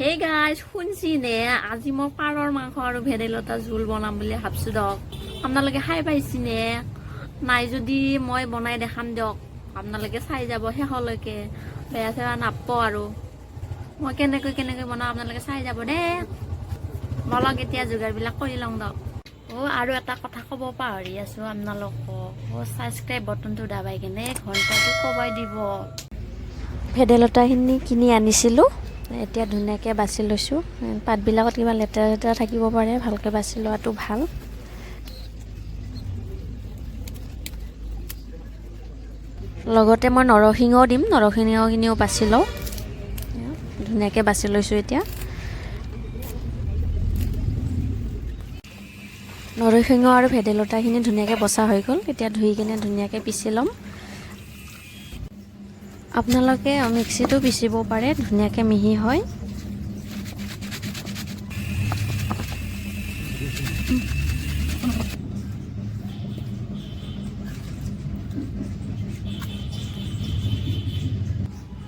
Hey guys, শুনছিনে আজি মই পাৰৰ মাংস আৰু ভেদাইলতা জোল বনাম বুলি ভাবছো দক। আপোনালোকে খাই পাইছিনে? নাই যদি মই বনাই দেখাম দিয়ক। আপোনালোকে চাই যাব শেষলৈকে। বেয়া চেয়া নাপাব আৰু। মই কেনেকৈ বনাও আপোনালোকে চাই যাব দে। বলক এতিয়া যোগাৰবিলাক কৰি লওঁ দক। আৰু এটা কথা ক'ব পাহৰি আছো আপোনালোকক। সাবস্ক্ৰাইব বাটনটো দাবাই কিনে ঘণ্টাটো কবাই দিব। ভেদাইলতাখিনি কিনি আনিছিলোঁ। এতিয়া ধুনীয়াকৈ বাছি লৈছোঁ। পাতবিলাকত কিবা লেতেৰা থাকিব পাৰে, ভালকৈ বাছি লোৱাটো ভাল। লগতে মই নৰসিংহও দিম, নৰসিংহখিনিও বাছি লওঁ। ধুনীয়াকৈ বাছি লৈছোঁ এতিয়া। নৰসিংহ আৰু ভেদাইলতাখিনি ধুনীয়াকৈ বচা হৈ গ'ল। এতিয়া ধুই কিনে ধুনীয়াকৈ পিচি ল'ম। আপোনালোকে মিক্সিটো পিচিব পাৰে, ধুনীয়াকৈ মিহি হয়।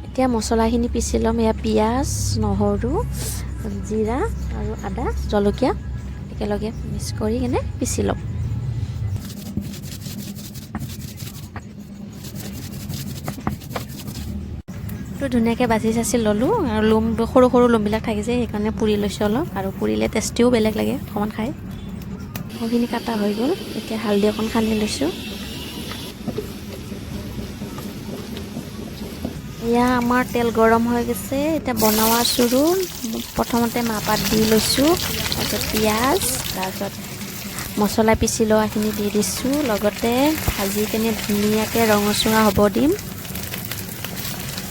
এতিয়া মছলাখিনি পিচি ল'ম। এয়া পিঁয়াজ, নহৰু, জিৰা আৰু আদা, জলকীয়া একেলগে মিক্স কৰি কিনে পিচি ল'ম। ধুনীয়াকৈ বাচি চাচি ল'লোঁ আৰু সৰু সৰু লোমবিলাক থাকিছে, সেইকাৰণে পুৰি লৈছোঁ অলপ। আৰু পুৰিলে টেষ্টিও বেলেগ লাগে অকণমান খাই। সেইখিনি কাটা হৈ গ'ল। এতিয়া হালধি অকণ সানি লৈছোঁ। এয়া আমাৰ তেল গৰম হৈ গৈছে। এতিয়া বনোৱা চুৰু। প্ৰথমতে মাহপাত দি লৈছোঁ, তাৰপিছত পিঁয়াজ, তাৰপিছত মছলা পিচি লোৱাখিনি দি দিছোঁ। লগতে ভাজি কিনে ধুনীয়াকৈ ৰঙচুৱা হ'ব দিম।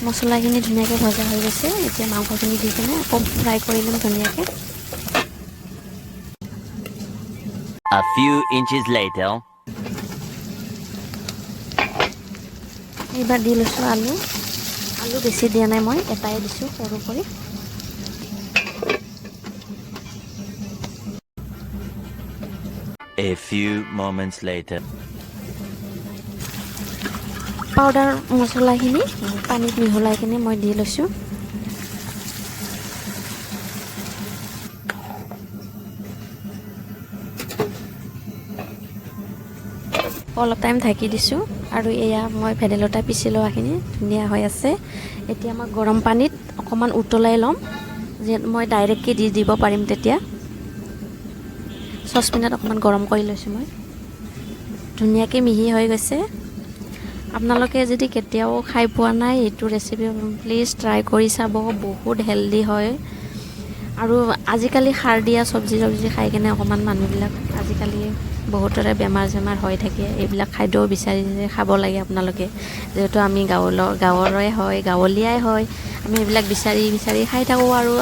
মছলাখিনি ধুনীয়াকৈ ভজা হৈ গৈছে। এতিয়া মাংসখিনি দি কিনে আকৌ ফ্ৰাই কৰি ল'ম ধুনীয়াকৈ। A few inches later. এইবাৰ দি লৈছোঁ আলু বেছি দিয়া নাই, মই এটাই দিছোঁ সৰু কৰি। A few moments later. Powder মছলাখিনি পানীত মিহলাই কিনে মই দি লৈছোঁ। অলপ টাইম ঢাকি দিছোঁ। আৰু এয়া মই ভেদাইলতা পিচি লোৱাখিনি ধুনীয়া হৈ আছে। এতিয়া মই গৰম পানীত অকণমান উতলাই ল'ম, যে মই ডাইৰেক্টকৈ দি দিব পাৰিম তেতিয়া। চচপেনত অকণমান গৰম কৰি লৈছোঁ মই। ধুনীয়াকৈ মিহি হৈ গৈছে। আপোনালোকে যদি কেতিয়াও খাই পোৱা নাই এইটো ৰেচিপি, প্লিজ ট্ৰাই কৰি চাব। বহুত হেল্ডি হয়। আৰু আজিকালি সাৰ দিয়া চব্জি খাই কিনে অকণমান মানুহবিলাক আজিকালি বহুতৰে বেমাৰ হৈ থাকে। এইবিলাক খাদ্যও বিচাৰি খাব লাগে আপোনালোকে। যিহেতু আমি গাঁৱৰে হয়, গাঁৱলীয়াই হয়, আমি এইবিলাক বিচাৰি খাই থাকোঁ। আৰু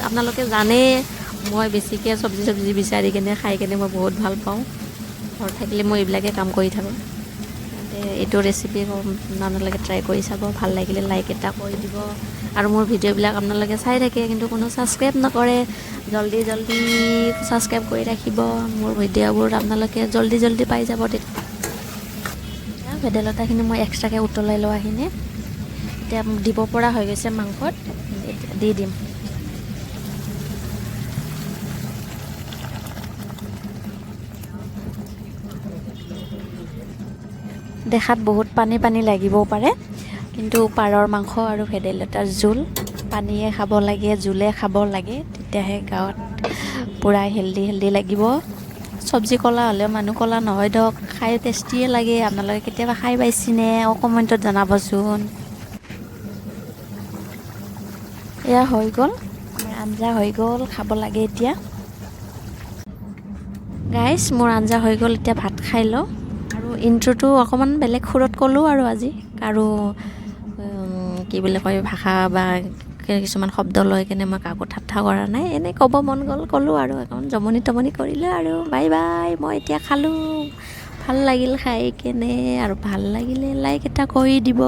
আপোনালোকে জানে মই বেছিকৈ চব্জি বিচাৰি কিনে খাই কিনে মই বহুত ভাল পাওঁ। ঘৰত থাকিলে মই এইবিলাকে কাম কৰি থাকোঁ। এইটো ৰেচিপি আপোনালোকে ট্ৰাই কৰি চাব। ভাল লাগিলে লাইক এটা কৰি দিব। আৰু মোৰ ভিডিঅ'বিলাক আপোনালোকে চাই থাকে কিন্তু কোনো ছাবস্ক্ৰাইব নকৰে। জল্দি ছাবস্ক্ৰাইব কৰি ৰাখিব। মোৰ ভিডিঅ'বোৰ আপোনালোকে জল্দি পাই যাব। তেতিয়া ভেদাইলতাখিনি মই এক্সট্ৰাকৈ উতলাই লোৱাখিনি এতিয়া দিব পৰা হৈ গৈছে মাংসত। এতিয়া দি দিম। দেখাত বহুত পানী লাগিবও পাৰে, কিন্তু পাৰৰ মাংস আৰু ভেদাইলতাৰ জোল পানীয়ে খাব লাগে, জোলে খাব লাগে। তেতিয়াহে গাঁৱত পূৰা হেল্ডি লাগিব। চব্জি ক'লা হ'লেও মানুহ ক'লা নহয় ধৰক, খাই টেষ্টিয়ে লাগে। আপোনালোকে কেতিয়াবা খাই পাইছেনে? কমেণ্টত জনাবচোন। এয়া হৈ গ'ল, মোৰ আঞ্জা হৈ গ'ল, খাব লাগে এতিয়া। গাইজ, মোৰ আঞ্জা হৈ গ'ল, এতিয়া ভাত খাই লওঁ। আৰু ইণ্ট্ৰ'টো অকণমান বেলেগ সুৰত ক'লোঁ আৰু আজি। আৰু কি বুলি কয়, ভাষা বা কিছুমান শব্দ লৈ কিনে মই কাকো ঠাট্টা কৰা নাই। এনেই ক'ব মন গ'ল ক'লোঁ আৰু অকণমান জমনি কৰিলোঁ আৰু। বাই মই এতিয়া খালোঁ। ভাল লাগিল খাই কেনে, আৰু ভাল লাগিলে লাইক এটা কৰি দিব।